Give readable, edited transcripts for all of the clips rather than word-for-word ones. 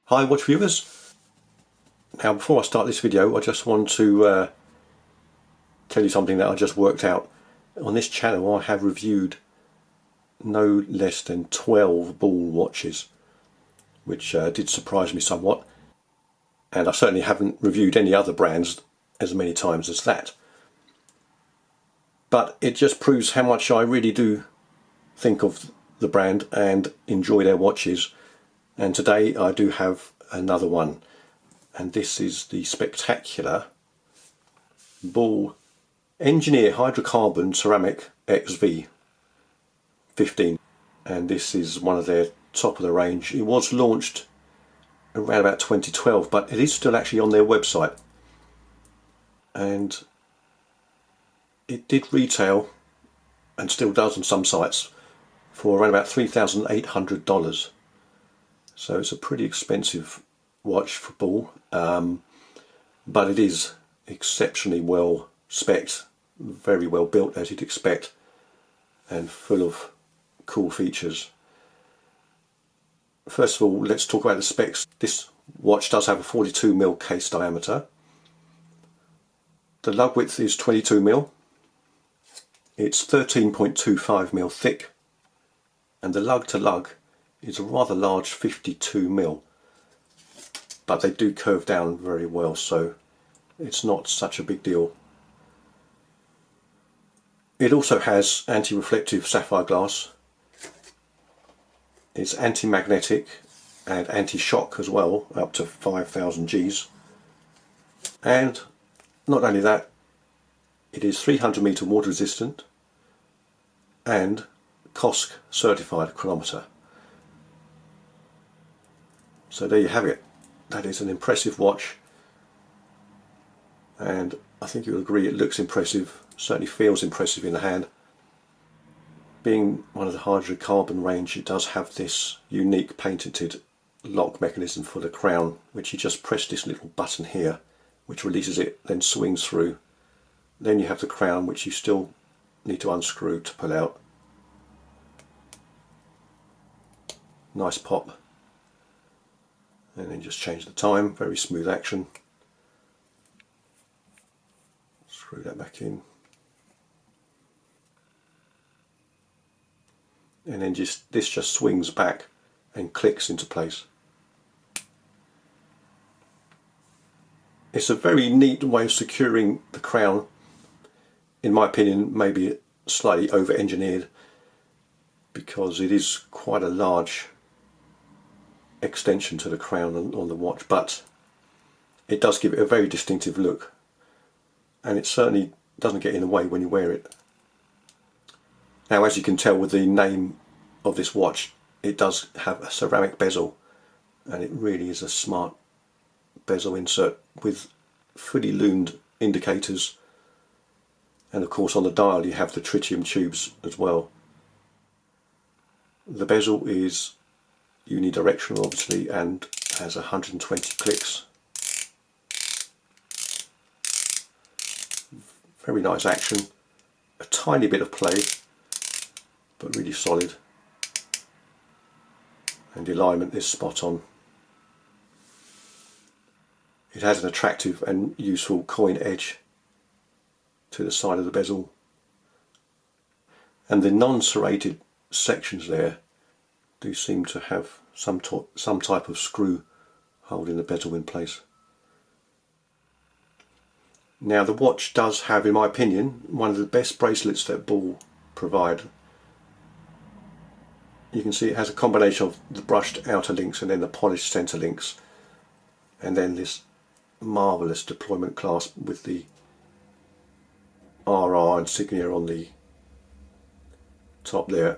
Hi watch viewers. Now before I start this video I just want to tell you something that I just worked out. On this channel I have reviewed no less than 12 ball watches, which did surprise me somewhat, and I certainly haven't reviewed any other brands as many times as that. But it just proves how much I really do think of the brand and enjoy their watches. And today I do have another one, and this is the spectacular Ball Engineer Hydrocarbon Ceramic XV 15, and this is one of their top of the range. It was launched around about 2012, but it is still actually on their website, and it did retail and still does on some sites for around about $3,800. So it's a pretty expensive watch for Ball, but it is exceptionally well spec'd, very well built as you'd expect, and full of cool features. First of all, let's talk about the specs. This watch does have a 42mm case diameter. The lug width is 22mm. It's 13.25mm thick, and the lug to lug is a rather large 52mm, but they do curve down very well, so it's not such a big deal. It also has anti-reflective sapphire glass. It's anti-magnetic and anti-shock as well, up to 5,000 Gs. And not only that, it is 300 m water resistant and COSC certified chronometer. So there you have it. That is an impressive watch, and I think you'll agree it looks impressive, certainly feels impressive in the hand. Being one of the Hydrocarbon range, it does have this unique patented lock mechanism for the crown, which you just press this little button here, which releases it, then swings through. Then you have the crown, which you still need to unscrew to pull out. Nice pop. And then just change the time, very smooth action. Screw that back in. And then this just swings back and clicks into place. It's a very neat way of securing the crown. In my opinion, maybe slightly over-engineered, because it is quite a large extension to the crown on the watch, but it does give it a very distinctive look, and it certainly doesn't get in the way when you wear it. Now, as you can tell with the name of this watch, it does have a ceramic bezel, and it really is a smart bezel insert with fully lumed indicators, and of course on the dial you have the tritium tubes as well. The bezel is unidirectional obviously and has 120 clicks. Very nice action, a tiny bit of play, but really solid, and the alignment is spot on. It has an attractive and useful coin edge to the side of the bezel, and the non-serrated sections there do seem to have some type of screw holding the bezel in place. Now, the watch does have, in my opinion, one of the best bracelets that Ball provide. You can see it has a combination of the brushed outer links and then the polished centre links, and then this marvellous deployment clasp with the RR insignia on the top there.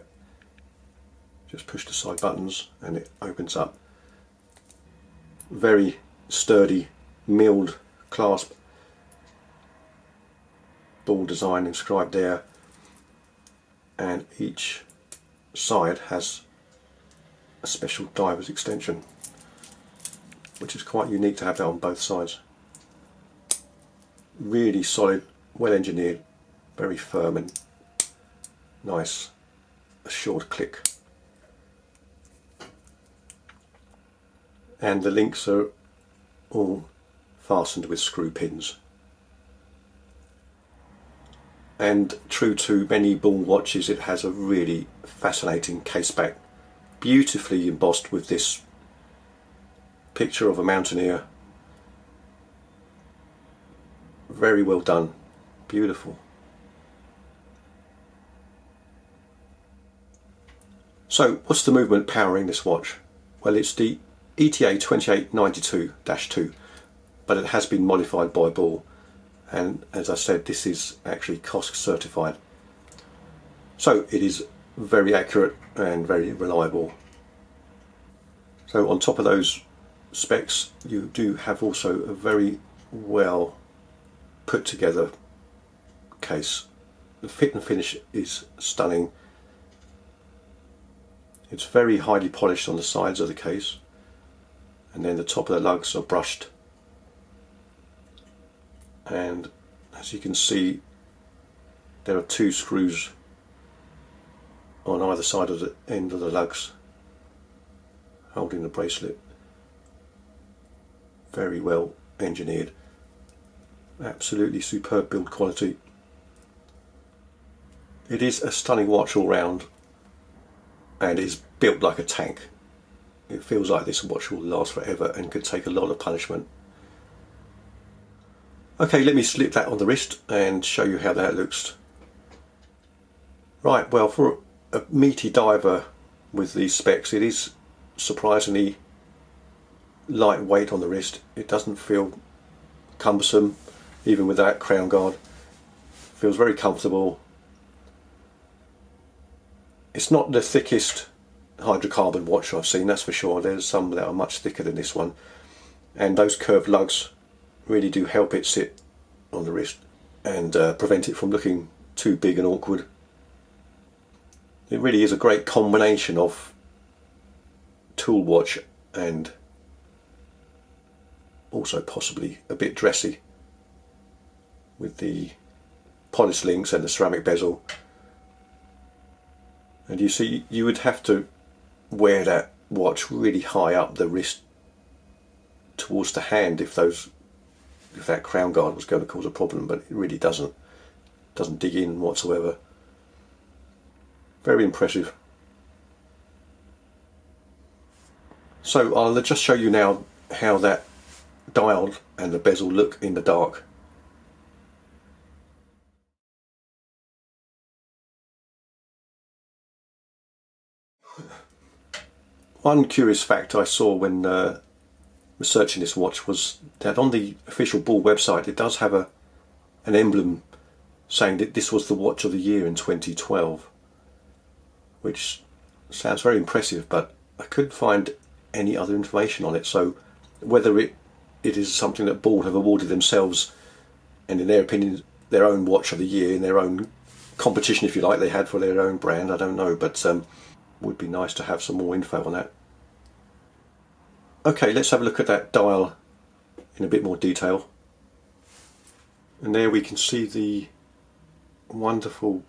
Just push the side buttons and it opens up. Very sturdy milled clasp, Ball design inscribed there, and each side has a special diver's extension, which is quite unique to have that on both sides. Really solid, well engineered, very firm and nice, assured click. and the links are all fastened with screw pins. And true to many Ball watches, it has a really fascinating case back, beautifully embossed with this picture of a mountaineer. Very well done, beautiful. So what's the movement powering this watch? Well, it's the ETA 2892-2, but it has been modified by Ball, and as I said, this is actually COSC certified. So it is very accurate and very reliable. So on top of those specs, you do have also a very well put together case. The fit and finish is stunning. It's very highly polished on the sides of the case, and then the top of the lugs are brushed, and as you can see, there are 2 screws on either side of the end of the lugs holding the bracelet. Very well engineered, absolutely superb build quality. It is a stunning watch all round, and is built like a tank. It feels like this watch will last forever and could take a lot of punishment. Okay, let me slip that on the wrist and show you how that looks. Right, well, for a meaty diver with these specs, it is surprisingly lightweight on the wrist. It doesn't feel cumbersome, even with that crown guard. Feels very comfortable. It's not the thickest hydrocarbon watch I've seen, that's for sure. There's some that are much thicker than this one, and those curved lugs really do help it sit on the wrist and prevent it from looking too big and awkward. It really is a great combination of tool watch and also possibly a bit dressy, with the polished links and the ceramic bezel. And you see, you would have to wear that watch really high up the wrist towards the hand if that crown guard was going to cause a problem, but it really doesn't dig in whatsoever. Very impressive. So I'll just show you now how that dial and the bezel look in the dark. One curious fact I saw when researching this watch was that on the official Ball website it does have an emblem saying that this was the watch of the year in 2012, which sounds very impressive, but I couldn't find any other information on it. So whether it is something that Ball have awarded themselves, and in their opinion their own watch of the year in their own competition, if you like, they had for their own brand, I don't know, but would be nice to have some more info on that. Okay, let's have a look at that dial in a bit more detail. And there we can see the wonderful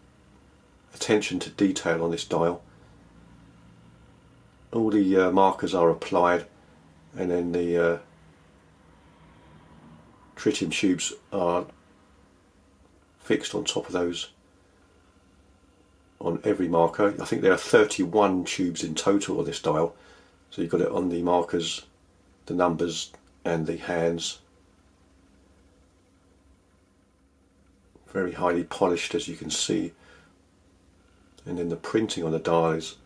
attention to detail on this dial. All the markers are applied, and then the tritium tubes are fixed on top of those on every marker. I think there are 31 tubes in total on this dial, so you've got it on the markers, the numbers and the hands. Very highly polished, as you can see, and then the printing on the dial is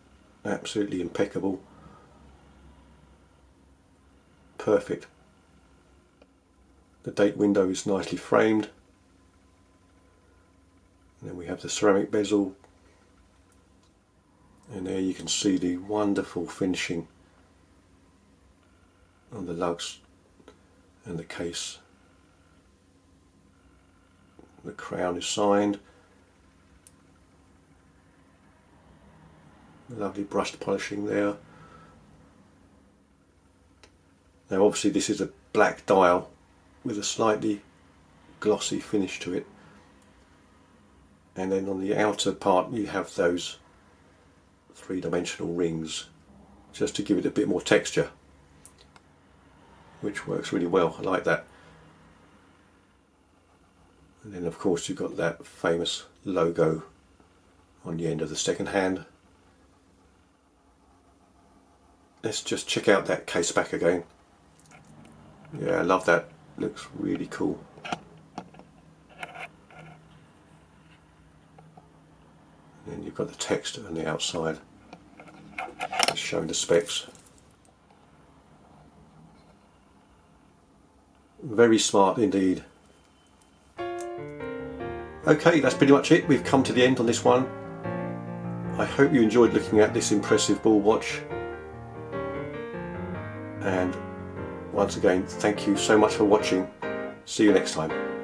absolutely impeccable. Perfect. The date window is nicely framed, and then we have the ceramic bezel, and there you can see the wonderful finishing on the lugs and the case. The crown is signed. Lovely brushed polishing there. Now obviously this is a black dial with a slightly glossy finish to it, and then on the outer part you have those three-dimensional rings just to give it a bit more texture. which works really well. I like that. And then of course you've got that famous logo on the end of the second hand. Let's just check out that case back again. Yeah, I love that. Looks really cool. And then you've got the text on the outside, just showing the specs. Very smart indeed. Okay, that's pretty much it. We've come to the end on this one. I hope you enjoyed looking at this impressive ball watch. And once again, thank you so much for watching. See you next time.